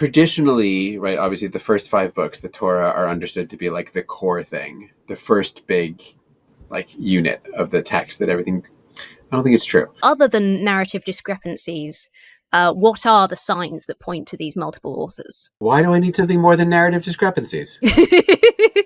traditionally, right, obviously the first 5 books, the Torah, are understood to be like the core thing, the first big like unit of the text that everything. I don't think it's true. Other than narrative discrepancies, what are the signs that point to these multiple authors? Why do I need something more than narrative discrepancies?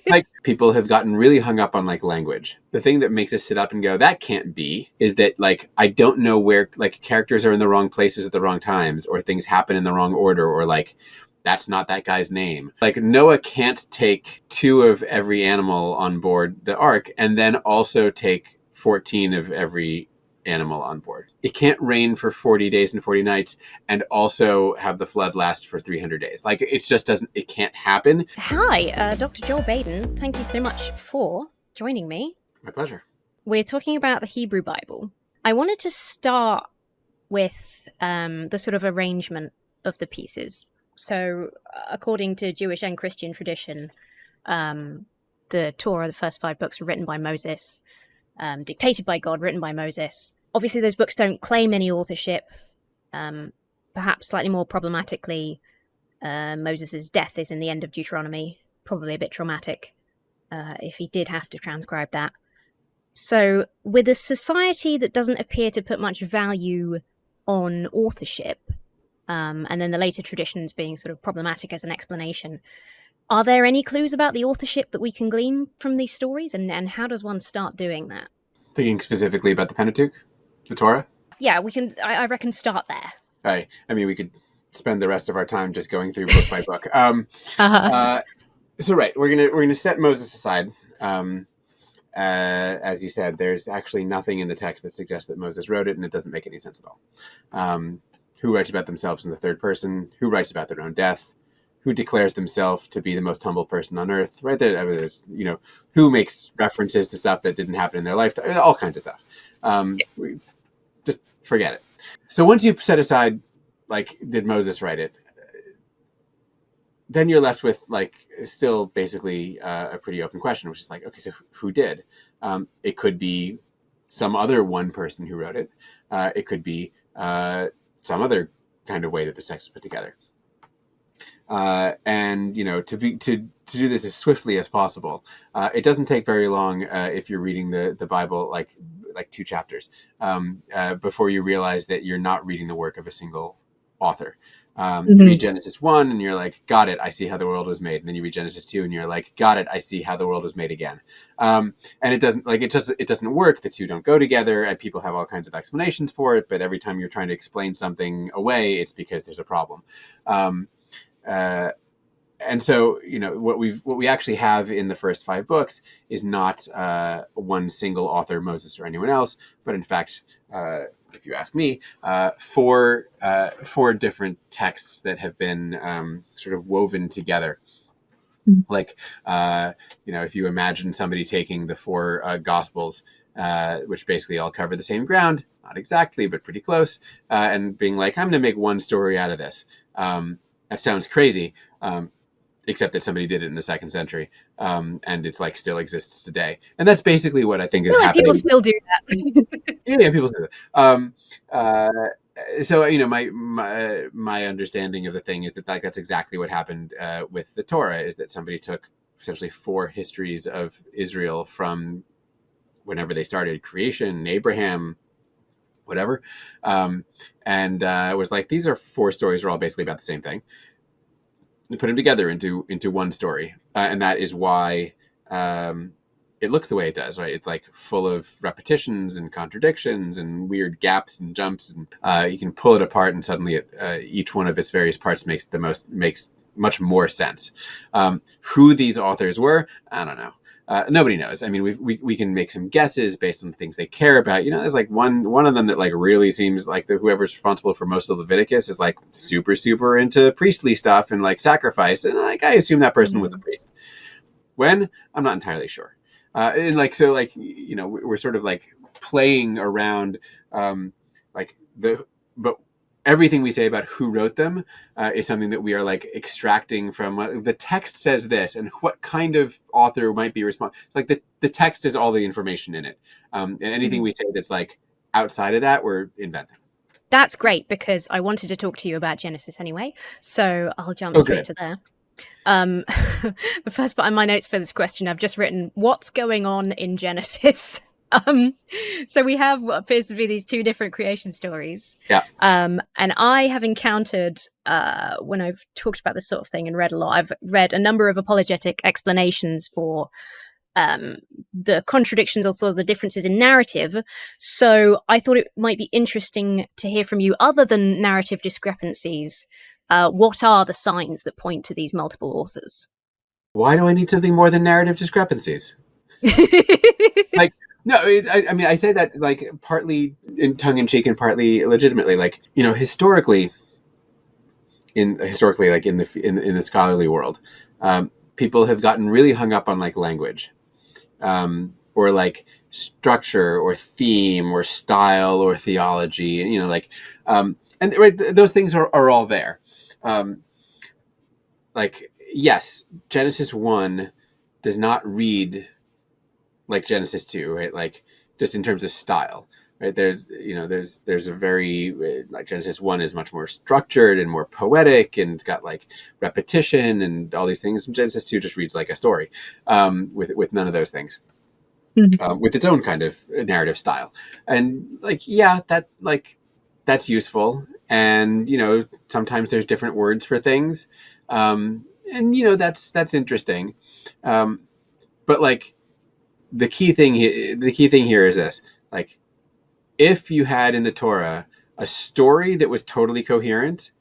Like, people have gotten really hung up on like language. The thing that makes us sit up and go, that can't be, is that like I don't know where like characters are in the wrong places at the wrong times, or things happen in the wrong order, or like that's not that guy's name. Like, Noah can't take 2 of every animal on board the ark and then also take 14 of every animal on board. It can't rain for 40 days and 40 nights and also have the flood last for 300 days. Like, it just doesn't, it can't happen. Hi, Dr. Joel Baden. Thank you so much for joining me. My pleasure. We're talking about the Hebrew Bible. I wanted to start with the sort of arrangement of the pieces. So, according to Jewish and Christian tradition, the Torah, the first 5 books, were written by Moses, dictated by God, written by Moses. Obviously, those books don't claim any authorship. Perhaps slightly more problematically, Moses' death is in the end of Deuteronomy, probably a bit traumatic if he did have to transcribe that. So, with a society that doesn't appear to put much value on authorship, and then the later traditions being sort of problematic as an explanation, are there any clues about the authorship that we can glean from these stories, and how does one start doing that? Thinking specifically about the Pentateuch, the Torah? Yeah, we can. I reckon start there. Right. I mean, we could spend the rest of our time just going through book by book. So right, we're gonna set Moses aside. As you said, there's actually nothing in the text that suggests that Moses wrote it, and it doesn't make any sense at all. Who writes about themselves in the third person? Who writes about their own death? Who declares themselves to be the most humble person on earth? Right there, I mean, there's, who makes references to stuff that didn't happen in their lifetime? All kinds of stuff. Just forget it. So once you set aside, like, did Moses write it? Then you're left with, like, still basically a pretty open question, which is like, okay, so who did? It could be some other one person who wrote it. It could be some other kind of way that this text is put together. And to do this as swiftly as possible. It doesn't take very long if you're reading the Bible like 2 chapters before you realize that you're not reading the work of a single author. You read Genesis 1 and you're like, got it, I see how the world was made. And then you read Genesis 2 and you're like, got it, I see how the world was made again. And it doesn't work. The 2 don't go together, and people have all kinds of explanations for it. But every time you're trying to explain something away, it's because there's a problem. And so, what we actually have in the first 5 books is not one single author, Moses or anyone else, but in fact, if you ask me, 4 different texts that have been sort of woven together. Like, if you imagine somebody taking the 4 Gospels, which basically all cover the same ground, not exactly, but pretty close, and being like, I'm going to make one story out of this. That sounds crazy, except that somebody did it in the 2nd century, and it's like still exists today. And that's basically what I think is happening. People still do that. Yeah, people do that. So my understanding of the thing is that that's exactly what happened with the Torah, is that somebody took essentially 4 histories of Israel from whenever they started creation, Abraham, whatever, and was like, these are 4 stories are all basically about the same thing. And put them together into one story, and that is why it looks the way it does, right? It's like full of repetitions and contradictions and weird gaps and jumps, and you can pull it apart, and suddenly each one of its various parts makes much more sense. Who these authors were, I don't know. Nobody knows. I mean, we can make some guesses based on the things they care about. There's like one of them that like really seems like whoever's responsible for most of Leviticus is like super into priestly stuff and like sacrifice, and like I assume that person was a priest. When? I'm not entirely sure. And like so, like we're sort of like playing around, but everything we say about who wrote them is something that we are like extracting from the text says this, and what kind of author might be responsible. Like the text is all the information in it, and anything we say that's like outside of that, we're inventing. That's great, because I wanted to talk to you about Genesis anyway, so I'll jump Oh, straight good. to there. The first part of my notes for this question, I've just written, what's going on in Genesis? So we have what appears to be these two different creation stories. Yeah. And I have encountered, when I've talked about this sort of thing and read a lot, I've read a number of apologetic explanations for the contradictions, also the differences in narrative. So I thought it might be interesting to hear from you, other than narrative discrepancies, what are the signs that point to these multiple authors? Why do I need something more than narrative discrepancies? Like, no, I mean, I say that like partly in tongue in cheek and partly legitimately. Like, historically, like in the scholarly world, people have gotten really hung up on like language, or like structure or theme or style or theology, and and right, those things are all there. Um, like, yes, Genesis 1 does not read like Genesis 2, right? Like, just in terms of style, right? There's a very, like, Genesis 1 is much more structured and more poetic, and it's got like repetition and all these things. And Genesis 2 just reads like a story, with none of those things, with its own kind of narrative style. And like, yeah, that's useful. And sometimes there's different words for things, and that's interesting. Um, but like, the key thing here is this: like, if you had in the Torah a story that was totally coherent,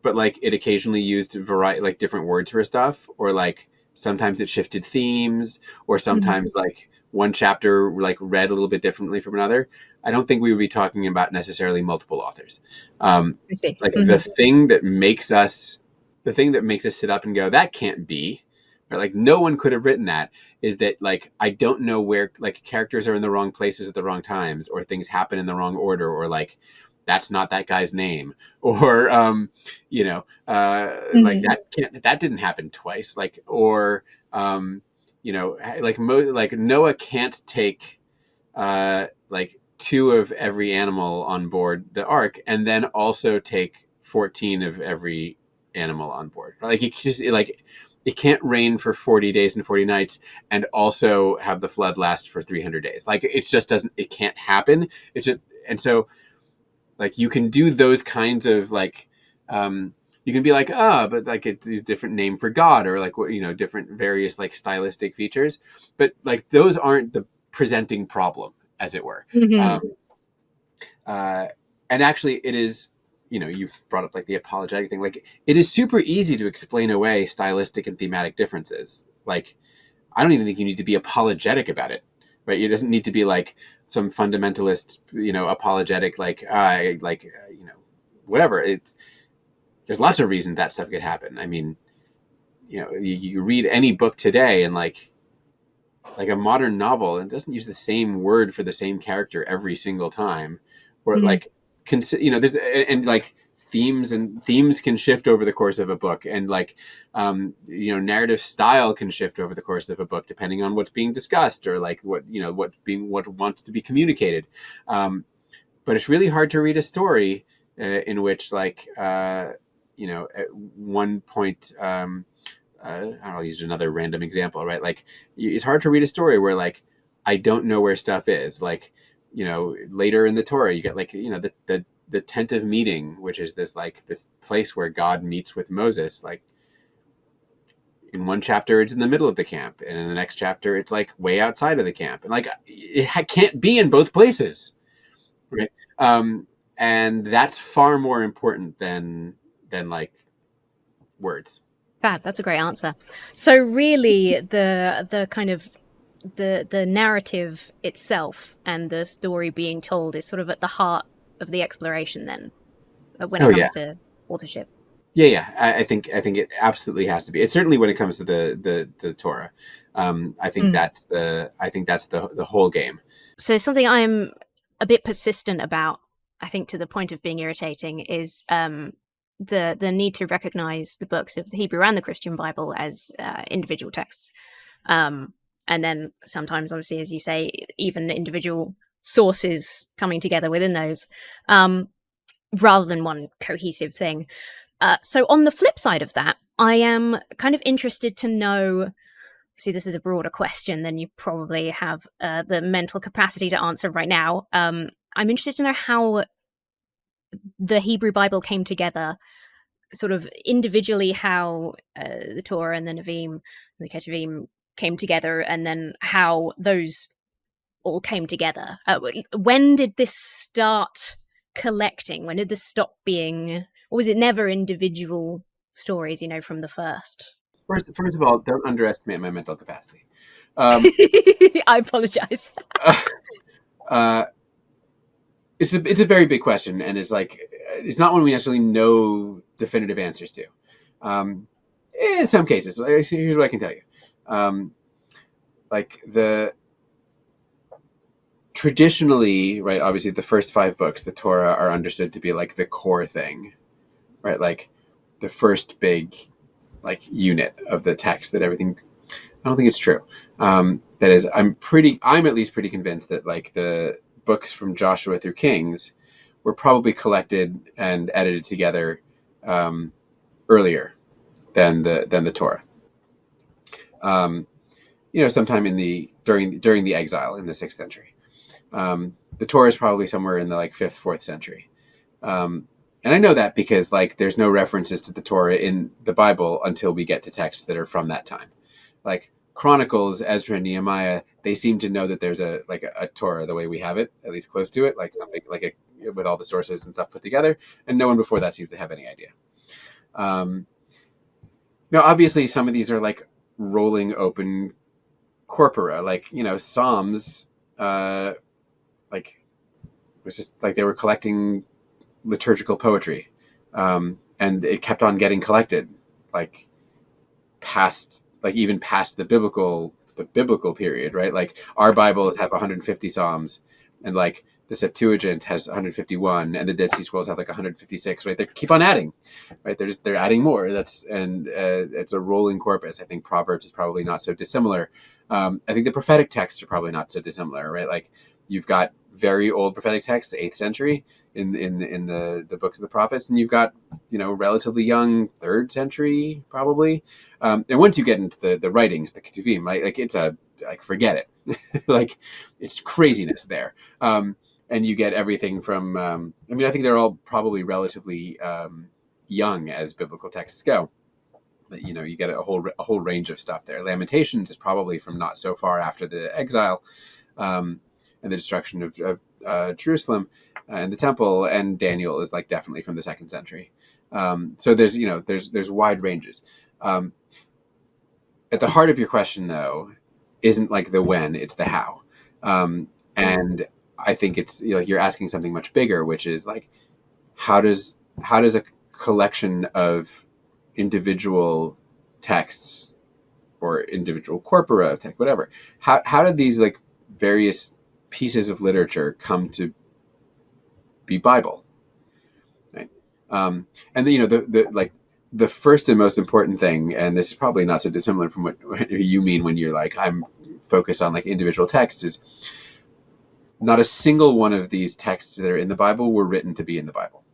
but like it occasionally used variety, like different words for stuff, or like sometimes it shifted themes, or sometimes like one chapter like read a little bit differently from another, I don't think we would be talking about necessarily multiple authors. I see. Like, the thing that makes us sit up and go, that can't be, right? Like, no one could have written that, is that like, I don't know where, like, characters are in the wrong places at the wrong times, or things happen in the wrong order, or like, that's not that guy's name, or like, that didn't happen twice, like, or like Noah can't take like two of every animal on board the ark, and then also take 14 of every animal on board. Like, it can't rain for 40 days and 40 nights and also have the flood last for 300 days. Like, it can't happen. It's just, and so, like, you can do those kinds of like, you can be like, but like, it's a different name for God, or like, different various like stylistic features, but like, those aren't the presenting problem, as it were. Mm-hmm. Um, uh, and actually, it is, you've brought up like the apologetic thing. Like, it is super easy to explain away stylistic and thematic differences. Like, I don't even think you need to be apologetic about it, right? It doesn't need to be like some fundamentalist, apologetic, like, whatever. There's lots of reasons that stuff could happen. I mean, you read any book today, and like a modern novel, and it doesn't use the same word for the same character every single time, or like, there's, and like, themes can shift over the course of a book, and like, narrative style can shift over the course of a book, depending on what's being discussed, or like what wants to be communicated. But it's really hard to read a story, in which, like, at one point, I'll use another random example, right? Like, it's hard to read a story where, like, I don't know where stuff is. Like, later in the Torah, you get like, the tent of meeting, which is this place where God meets with Moses. Like, in one chapter, it's in the middle of the camp, and in the next chapter, it's like way outside of the camp, and like, it can't be in both places, right? Um, and that's far more important than like words. Fab, that's a great answer. So really, the kind of the narrative itself and the story being told is sort of at the heart of the exploration then, when it Oh, yeah. comes to authorship. Yeah. I think it absolutely has to be. It's certainly when it comes to the Torah. I think that's the whole game. So something I'm a bit persistent about, I think to the point of being irritating, is the need to recognize the books of the Hebrew and the Christian Bible as individual texts. Um, and then sometimes, obviously, as you say, even individual sources coming together within those. Um, rather than one cohesive thing. So on the flip side of that, I am kind of interested to know. See, this is a broader question than you probably have the mental capacity to answer right now. I'm interested to know how the Hebrew Bible came together, sort of individually, how the Torah and the Nevi'im and the Ketuvim came together, and then how those all came together. When did this start collecting? When did this stop being, or was it never individual stories, from the first? First of all, don't underestimate my mental capacity. I apologize. uh, it's a very big question, and it's not one we necessarily know definitive answers to. In some cases, here's what I can tell you. Traditionally, right, obviously the first 5 books, the Torah, are understood to be like the core thing, right? Like the first big unit of the text that everything. I don't think it's true. That is, I'm at least pretty convinced that the books from Joshua through Kings were probably collected and edited together earlier than the Torah. Sometime during the exile in the 6th century. The Torah is probably somewhere in the 5th, 4th century. And I know that because there's no references to the Torah in the Bible until we get to texts that are from that time. Chronicles, Ezra, and Nehemiah, they seem to know that there's a Torah the way we have it, at least close to it, something with all the sources and stuff put together, and no one before that seems to have any idea. Now, obviously, some of these are rolling open corpora, Psalms, was just they were collecting liturgical poetry, and it kept on getting collected, even past the biblical period, right? Our Bibles have 150 Psalms, and the Septuagint has 151, and the Dead Sea Scrolls have 156, right? They keep on adding, right? They're adding more. It's a rolling corpus. I think Proverbs is probably not so dissimilar. I think the prophetic texts are probably not so dissimilar, right? You've got very old prophetic texts, 8th century, in the books of the prophets, and you've got relatively young 3rd century probably, and once you get into the writings, the Ketuvim, it's forget it. It's craziness there, and you get everything from I think they're all probably relatively young as biblical texts go, but you get a whole range of stuff there. Lamentations is probably from not so far after the exile and the destruction of Jerusalem and the temple, and Daniel is definitely from the 2nd century. So there's wide ranges. At the heart of your question, though, isn't the when, it's the how. And I think it's you're asking something much bigger, which is how does a collection of individual texts or individual corpora, text, whatever, how did these various pieces of literature come to be Bible, right? And the first and most important thing, and this is probably not so dissimilar from what you mean when you're I'm focused on individual texts, is not a single one of these texts that are in the Bible were written to be in the Bible.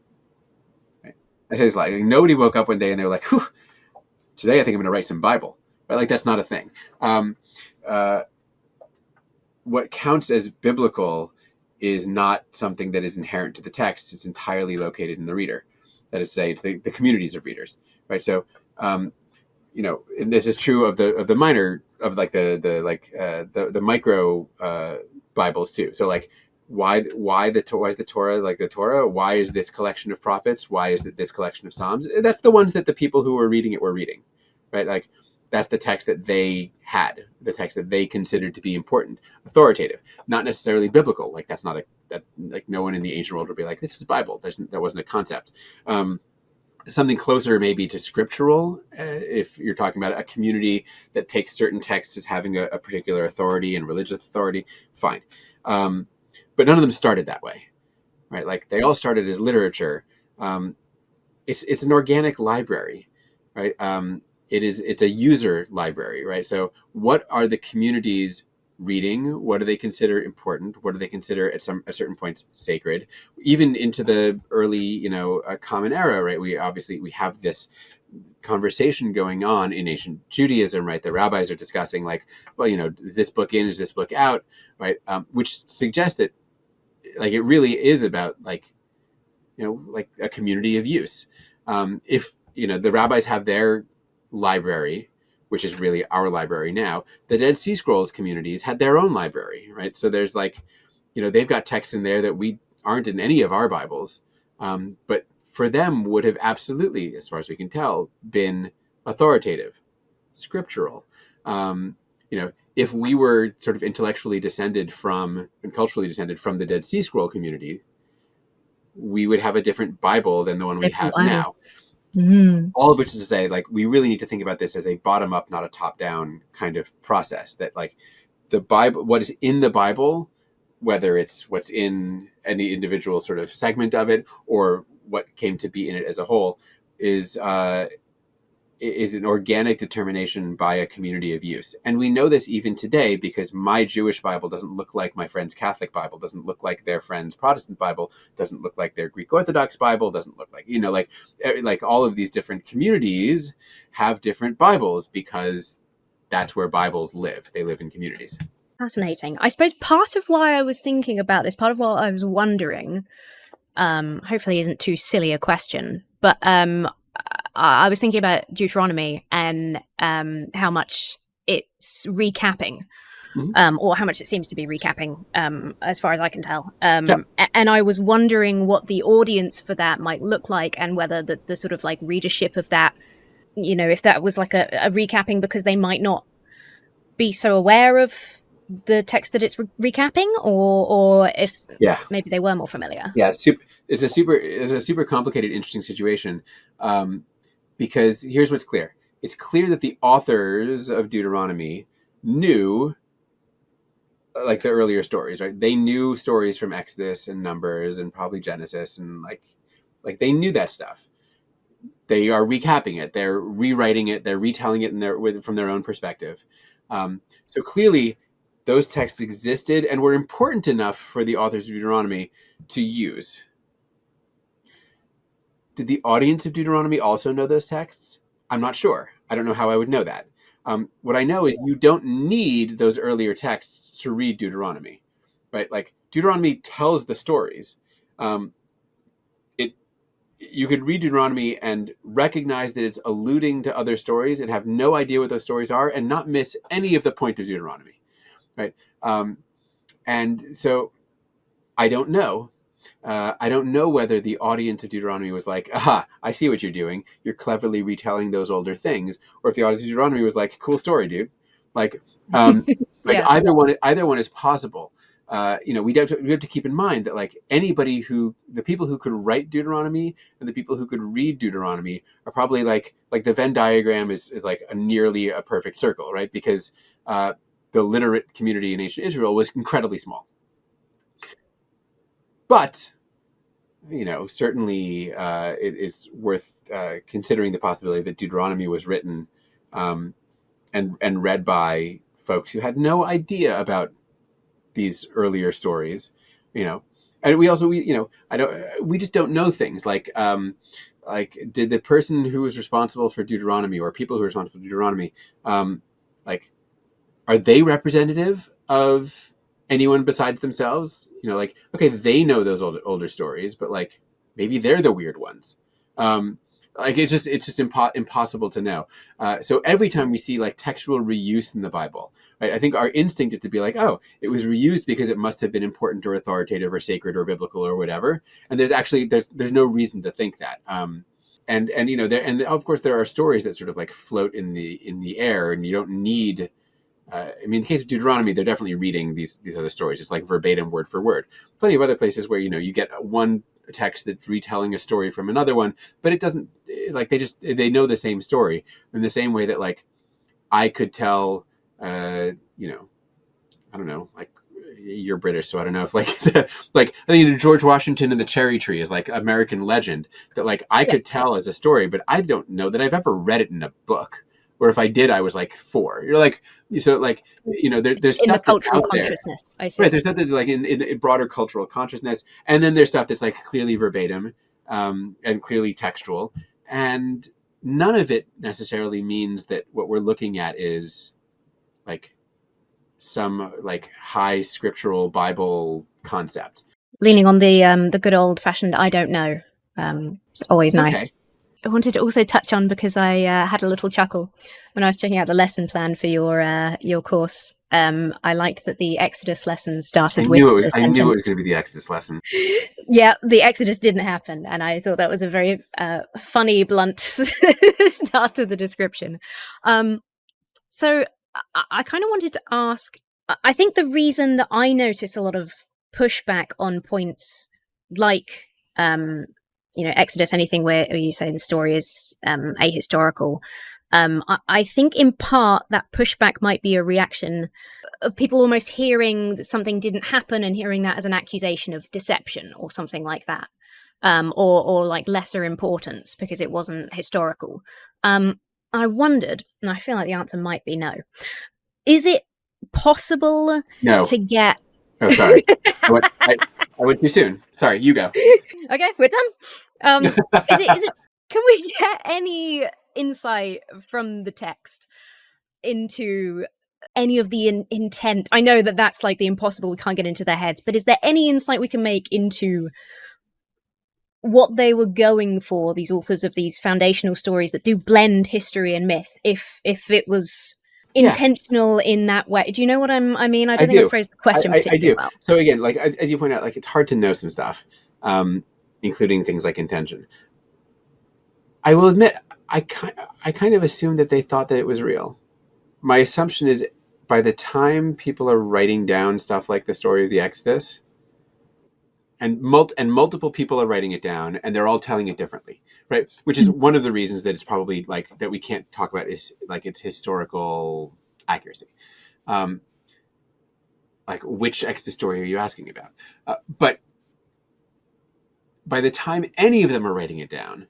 Right? I say it's nobody woke up one day and they were whew, today I think I'm going to write some Bible. Right? That's not a thing. What counts as biblical is not something that is inherent to the text. It's entirely located in the reader. That is to say, it's the communities of readers, right? So, and this is true of the minor, of the micro Bibles too. So why is the Torah the Torah? Why is this collection of prophets? Why is it this collection of Psalms? That's the ones that the people who were reading it were reading, right? That's the text that they had, the text that they considered to be important, authoritative, not necessarily biblical. That's not no one in the ancient world would be this is Bible. That wasn't a concept. Something closer maybe to scriptural, if you're talking about a community that takes certain texts as having a particular authority and religious authority, fine. But none of them started that way, right? They all started as literature. It's an organic library, right? It's a user library, right? So what are the communities reading? What do they consider important? What do they consider at certain points sacred? Even into the early, Common Era, right? We have this conversation going on in ancient Judaism, right? The rabbis are discussing like, well, is this book in, is this book out, right? Which suggests that like it really is about like, like a community of use. If, the rabbis have their library, which is really our library now, the Dead Sea Scrolls communities had their own library, right? So there's like, they've got texts in there that we aren't in any of our Bibles, but for them would have absolutely, as far as we can tell, been authoritative, scriptural. If we were sort of intellectually descended from and culturally descended from the Dead Sea Scroll community, we would have a different Bible than the one we have now. Mm. All of which is to say, like, we really need to think about this as a bottom-up, not a top-down kind of process. That, like, the Bible, what is in the Bible, whether it's what's in any individual sort of segment of it or what came to be in it as a whole, is an organic determination by a community of use. And we know this even today because my Jewish Bible doesn't look like my friend's Catholic Bible, doesn't look like their friend's Protestant Bible, doesn't look like their Greek Orthodox Bible, doesn't look like, like all of these different communities have different Bibles because that's where Bibles live. They live in communities. Fascinating. I suppose part of why I was thinking about this, part of what I was wondering, hopefully isn't too silly a question, but I was thinking about Deuteronomy and how much it's recapping, or how much it seems to be recapping, as far as I can tell. And I was wondering what the audience for that might look like, and whether the sort of like readership of that, if that was like a recapping because they might not be so aware of the text that it's recapping, or if maybe they were more familiar. Yeah, it's a super complicated, interesting situation. Because here's what's clear. It's clear that the authors of Deuteronomy knew like the earlier stories, right? They knew stories from Exodus and Numbers and probably Genesis, and like they knew that stuff. They are recapping it. They're rewriting it. They're retelling it from their own perspective. So clearly those texts existed and were important enough for the authors of Deuteronomy to use. Did the audience of Deuteronomy also know those texts? I'm not sure. I don't know how I would know that. What I know is you don't need those earlier texts to read Deuteronomy, right? Like Deuteronomy tells the stories. You could read Deuteronomy and recognize that it's alluding to other stories and have no idea what those stories are and not miss any of the point of Deuteronomy, right? And so I don't know. I don't know whether the audience of Deuteronomy was like, aha, I see what you're doing. You're cleverly retelling those older things. Or if the audience of Deuteronomy was like, cool story, dude. Like, either one is possible. We have to keep in mind that like the people who could write Deuteronomy and the people who could read Deuteronomy are probably like the Venn diagram is like nearly a perfect circle, right? Because the literate community in ancient Israel was incredibly small. But, certainly it is worth considering the possibility that Deuteronomy was written and read by folks who had no idea about these earlier stories, and we just don't know things like did the person who was responsible for Deuteronomy or people who were responsible for Deuteronomy, are they representative of anyone besides themselves? Okay, they know those older stories, but like maybe they're the weird ones. It's just impossible to know. So every time we see like textual reuse in the Bible, right, I think our instinct is to be like, oh, it was reused because it must have been important or authoritative or sacred or biblical or whatever. And there's no reason to think that. And of course there are stories that sort of like float in the air, and you don't need. In the case of Deuteronomy, they're definitely reading these other stories. It's like verbatim, word for word. Plenty of other places where you get one text that's retelling a story from another one, but it doesn't like they know the same story in the same way that like I could tell. I don't know, like you're British, so I don't know if like I think George Washington and the Cherry Tree is like American legend that like I could tell as a story, but I don't know that I've ever read it in a book. or if I did, I was like 4. You're like, so like, there's In the stuff that's cultural out there. consciousness, I see. Right. There's stuff that's like in broader cultural consciousness. And then there's stuff that's like clearly verbatim, and clearly textual. And none of it necessarily means that what we're looking at is like some like high scriptural Bible concept. Leaning on the good old fashioned I don't know. It's always nice. Okay. I wanted to also touch on, because I had a little chuckle when I was checking out the lesson plan for your course. I liked that the Exodus lesson started with the I knew it was sentence. going to be the Exodus lesson. Yeah, the Exodus didn't happen, and I thought that was a very funny, blunt start to the description. So I kind of wanted to ask. I think the reason that I notice a lot of pushback on points like Exodus, anything where you say the story is ahistorical, I think in part that pushback might be a reaction of people almost hearing that something didn't happen and hearing that as an accusation of deception or something like that, or like lesser importance because it wasn't historical. I wondered, and I feel like the answer might be no. Is it possible No. to get... Oh, sorry. I went too soon. Sorry, you go. Okay, we're done. Is it? Can we get any insight from the text into any of the intent? I know that that's like the impossible. We can't get into their heads, but is there any insight we can make into what they were going for, these authors of these foundational stories that do blend history and myth? If it was intentional in that way. Do you know what I mean? I don't think I phrased the question particularly well. So again, like as you point out, like it's hard to know some stuff, including things like intention. I will admit, I kind of assumed that they thought that it was real. My assumption is by the time people are writing down stuff like the story of the Exodus, and multiple people are writing it down, and they're all telling it differently, right? Which is one of the reasons that it's probably like that we can't talk about is like its historical accuracy. Like which Exodus story are you asking about? But by the time any of them are writing it down,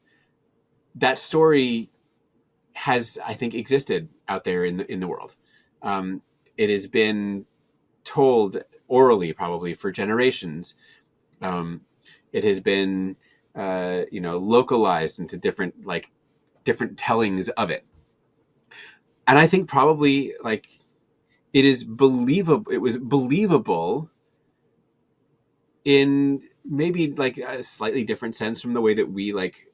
that story has, I think, existed out there in the world. It has been told orally, probably for generations. It has been, localized into different tellings of it, and I think probably like it is believable. It was believable in maybe like a slightly different sense from the way that we like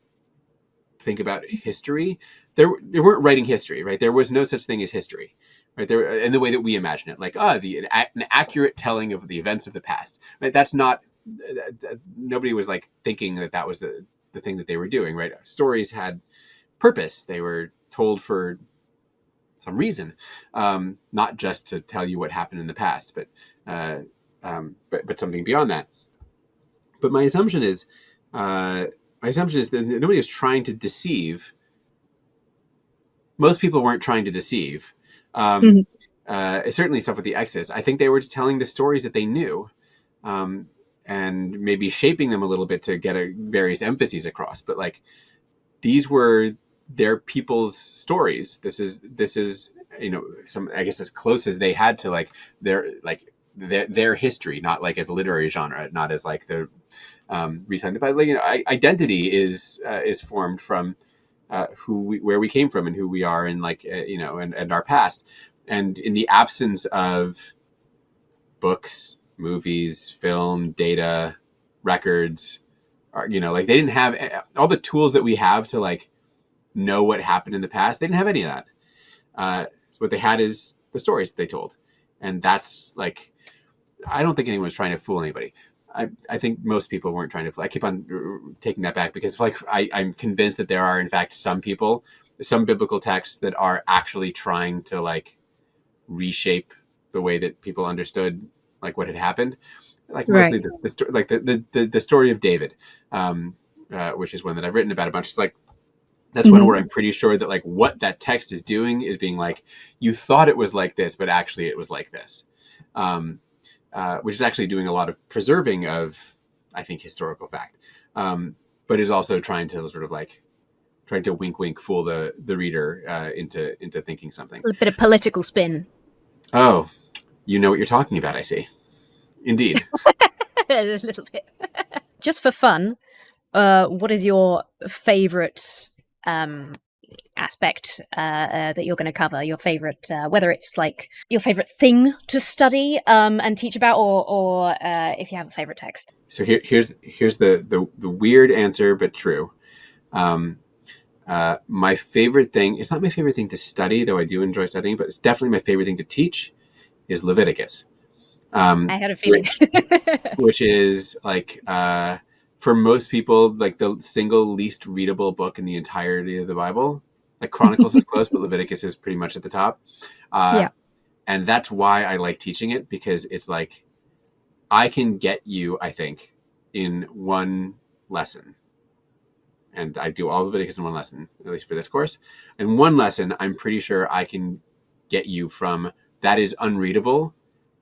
think about history. They weren't writing history, right? There was no such thing as history, right? There in the way that we imagine it, like an accurate telling of the events of the past. Right? That's not. Nobody was like thinking that was the thing that they were doing, right? Stories had purpose. They were told for some reason, not just to tell you what happened in the past, but something beyond that. But my assumption is that nobody was trying to deceive. Most people weren't trying to deceive. Certainly stuff with the Exodus. I think they were just telling the stories that they knew, and maybe shaping them a little bit to get various emphases across. But like these were their people's stories. This is some, I guess, as close as they had to like their history, not like as a literary genre, not as like the retelling. But like, identity is formed from where we came from and who we are, and like and our past. And in the absence of books, movies, film, data, records, like they didn't have all the tools that we have to like know what happened in the past. They didn't have any of that. So what they had is the stories that they told, and that's like, I don't think anyone was trying to fool anybody. I think most people weren't trying to. I keep on taking that back because like I'm convinced that there are in fact some biblical texts that are actually trying to like reshape the way that people understood like what had happened. Like mostly the story of David, which is one that I've written about a bunch. It's like that's one where I'm pretty sure that like what that text is doing is being like, you thought it was like this, but actually it was like this. Which is actually doing a lot of preserving of, I think, historical fact, but is also trying to sort of like trying to wink fool the reader into thinking something. A bit of political spin. Oh, you know what you're talking about, I see. Indeed. A little bit. Just for fun, what is your favourite aspect that you're going to cover? Your favourite, whether it's like your favourite thing to study and teach about, or if you have a favourite text. So here's the weird answer, but true. My favorite thing, it's not my favorite thing to study, though I do enjoy studying, but it's definitely my favorite thing to teach is Leviticus. I had a feeling. which is like, for most people, like the single least readable book in the entirety of the Bible. Like Chronicles is close, but Leviticus is pretty much at the top. Yeah. And that's why I like teaching it, because it's like, I can get you, I think, in one lesson. And I do all of Leviticus in one lesson, at least for this course. In one lesson, I'm pretty sure I can get you from that is unreadable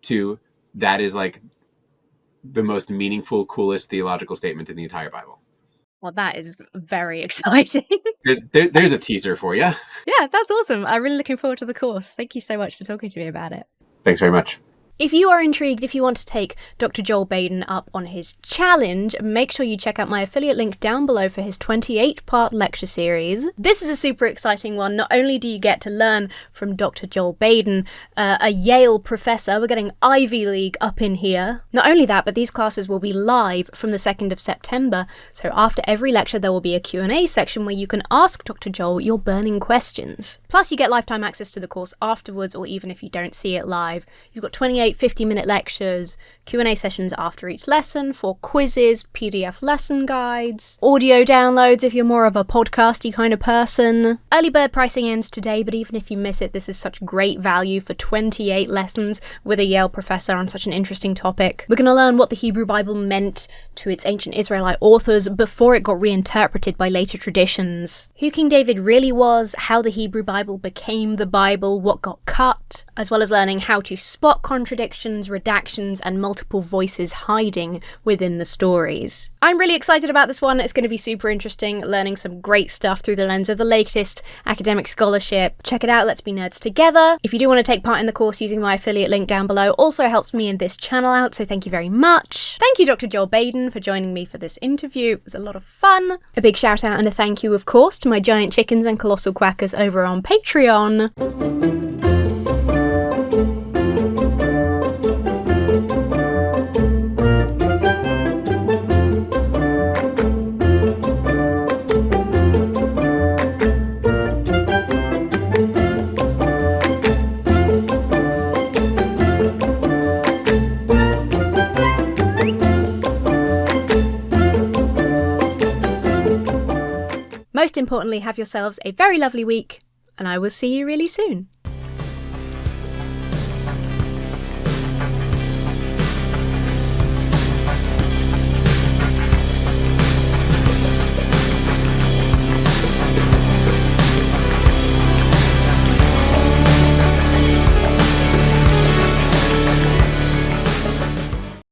to that is like the most meaningful, coolest theological statement in the entire Bible. Well, that is very exciting. There's a teaser for you. Yeah, that's awesome. I'm really looking forward to the course. Thank you so much for talking to me about it. Thanks very much. If you are intrigued, if you want to take Dr. Joel Baden up on his challenge, make sure you check out my affiliate link down below for his 28-part lecture series. This is a super exciting one. Not only do you get to learn from Dr. Joel Baden, a Yale professor, we're getting Ivy League up in here. Not only that, but these classes will be live from the 2nd of September. So after every lecture, there will be a Q&A section where you can ask Dr. Joel your burning questions. Plus, you get lifetime access to the course afterwards, or even if you don't see it live. You've got 28 50-minute lectures, Q&A sessions after each lesson, 4 quizzes, PDF lesson guides, audio downloads if you're more of a podcasty kind of person. Early bird pricing ends today, but even if you miss it, this is such great value for 28 lessons with a Yale professor on such an interesting topic. We're going to learn what the Hebrew Bible meant to its ancient Israelite authors before it got reinterpreted by later traditions, who King David really was, how the Hebrew Bible became the Bible, what got cut, as well as learning how to spot contradictions, redactions, and multiple voices hiding within the stories. I'm really excited about this one. It's going to be super interesting, learning some great stuff through the lens of the latest academic scholarship. Check it out, let's be nerds together. If you do want to take part in the course, using my affiliate link down below also helps me and this channel out, so thank you very much. Thank you, Dr. Joel Baden, for joining me for this interview. It was a lot of fun. A big shout out and a thank you, of course, to my giant chickens and colossal quackers over on Patreon. Most importantly, have yourselves a very lovely week, and I will see you really soon.